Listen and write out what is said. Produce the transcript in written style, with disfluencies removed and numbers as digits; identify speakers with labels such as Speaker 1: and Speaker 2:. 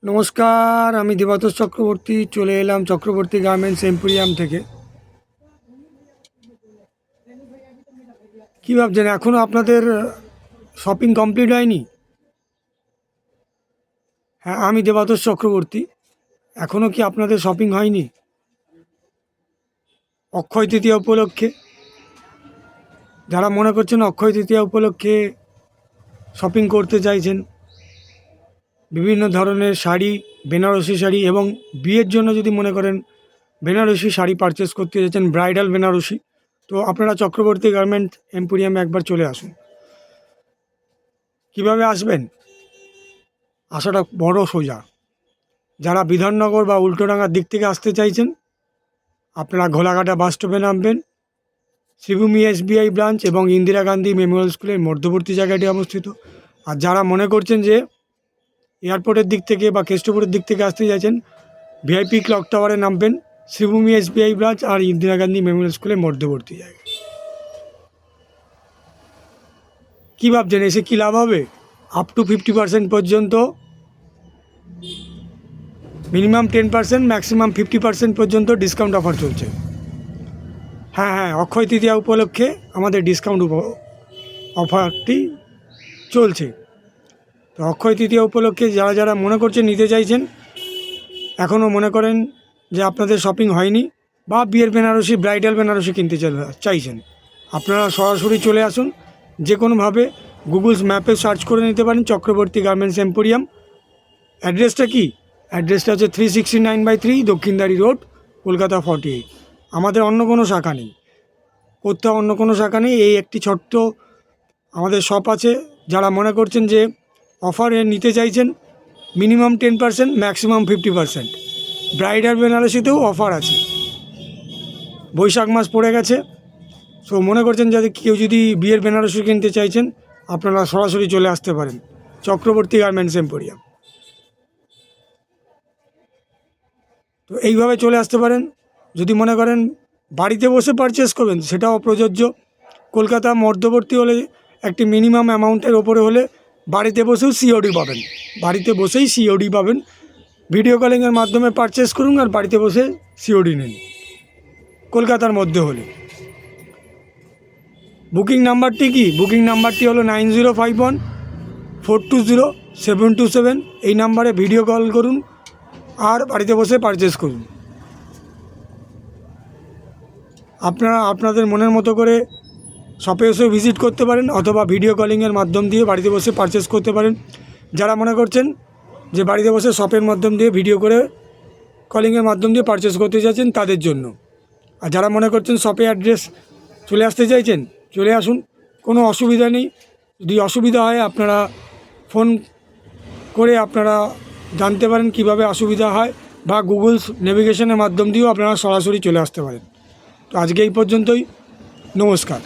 Speaker 1: নমস্কার, আমি দেবাতোষ চক্রবর্তী চলে এলাম চক্রবর্তী গার্মেন্টস এম্পোরিয়াম থেকে। কী ভাবছেন এখনও আপনাদের শপিং কমপ্লিট হয়নি? হ্যাঁ, আমি দেবাতোষ চক্রবর্তী। এখনও কি আপনাদের শপিং হয়নি? অক্ষয় তৃতীয়া উপলক্ষে যারা মনে করছেন অক্ষয় তৃতীয়া উপলক্ষে শপিং করতে চাইছেন, বিভিন্ন ধরনের শাড়ি, বেনারসি শাড়ি এবং বিয়ের জন্য যদি মনে করেন বেনারসি শাড়ি পারচেস করতে চাইছেন, ব্রাইডাল বেনারসি, তো আপনারা চক্রবর্তী গার্মেন্ট এম্পোরিয়ামে একবার চলে আসুন। কিভাবে আসবেন? আসাটা বড় সোজা। যারা বিধাননগর বা উল্টোডাঙ্গার দিক থেকে আসতে চাইছেন, আপনারা ঘোলাঘাটা বাস স্টপে নামবেন। শ্রীভূমি এসবিআই ব্রাঞ্চ এবং ইন্দিরা গান্ধী মেমোরিয়াল স্কুলের মধ্যবর্তী জায়গাটি অবস্থিত। আর যারা মনে করছেন যে এয়ারপোর্টের দিক থেকে বা কেষ্টপুরের দিক থেকে আসতে চাইছেন, ভিআইপি ক্লক টাওয়ারে নামবেন। শ্রীভূমি এসবিআই ব্রাঞ্চ আর ইন্দিরা গান্ধী মেমোরিয়াল স্কুলের মধ্যবর্তী জায়গা। কী ভাবছেন এসে কী লাভ হবে? আপ টু 50% পর্যন্ত, মিনিমাম 10%, ম্যাক্সিমাম 50% পর্যন্ত ডিসকাউন্ট অফার চলছে। হ্যাঁ, অক্ষয় তৃতীয়া উপলক্ষে আমাদের ডিসকাউন্ট অফারটি চলছে। তো অক্ষয় তৃতীয়া উপলক্ষে যারা যারা মনে করছেন নিতে চাইছেন, এখনও মনে করেন যে আপনাদের শপিং হয়নি বা বিয়ের বেনারসি, ব্রাইডাল বেনারসি কিনতে চাইছেন, আপনারা সরাসরি চলে আসুন। যে কোনোভাবে গুগলস ম্যাপে সার্চ করে নিতে পারেন চক্রবর্তী গার্মেন্টস এম্পোরিয়াম। অ্যাড্রেসটা কি? অ্যাড্রেসটা হচ্ছে 369/3 দক্ষিণদারি রোড, কলকাতা 48। আমাদের অন্য কোনো শাখা নেই, কোথাও অন্য কোনো শাখা নেই। এই একটি ছোট্ট আমাদের শপ আছে। যারা মনে করছেন যে অফারে নিতে চাইছেন, মিনিমাম 10%, ম্যাক্সিমাম 50%। ব্রাইডাল বেনারসিতেও অফার আছে। বৈশাখ মাস পড়ে গেছে, সো মনে করছেন যাতে কেউ যদি বিয়ের বেনারসি কিনতে চাইছেন, আপনারা সরাসরি চলে আসতে পারেন চক্রবর্তী গার্মেন্টস এম্পোরিয়াম। তো এইভাবে চলে আসতে পারেন। যদি মনে করেন বাড়িতে বসে পারচেস করবেন, সেটাও প্রযোজ্য। কলকাতা মধ্যবর্তী হলে একটি মিনিমাম অ্যামাউন্টের ওপরে হলে বাড়িতে বসেও সিওডি পাবেন। বাড়িতে বসেই সিওডি পাবেন। ভিডিও কলিংয়ের মাধ্যমে পারচেস করুন আর বাড়িতে বসে সিওডি নিন, কলকাতার মধ্যে হলে। বুকিং নাম্বারটি কি? বুকিং নাম্বারটি হলো 9051-420-727। এই নাম্বারে ভিডিও কল করুন আর বাড়িতে বসে পারচেস করুন। আপনারা আপনাদের মনের মতো করে শপে এসেও ভিজিট করতে পারেন, অথবা ভিডিও কলিংয়ের মাধ্যম দিয়ে বাড়িতে বসে পারচেস করতে পারেন। যারা মনে করছেন যে বাড়িতে বসে শপের মাধ্যম দিয়ে ভিডিও করে কলিংয়ের মাধ্যম দিয়ে পারচেস করতে চাইছেন, তাদের জন্য। আর যারা মনে করছেন শপে অ্যাড্রেস চলে আসতে চাইছেন, চলে আসুন, কোনো অসুবিধা নেই। যদি অসুবিধা হয় আপনারা ফোন করে আপনারা জানতে পারেন কিভাবে অসুবিধা হয়, বা গুগলস নেভিগেশনের মাধ্যম দিয়েও আপনারা সরাসরি চলে আসতে পারেন। তো আজকে এই পর্যন্তই। নমস্কার।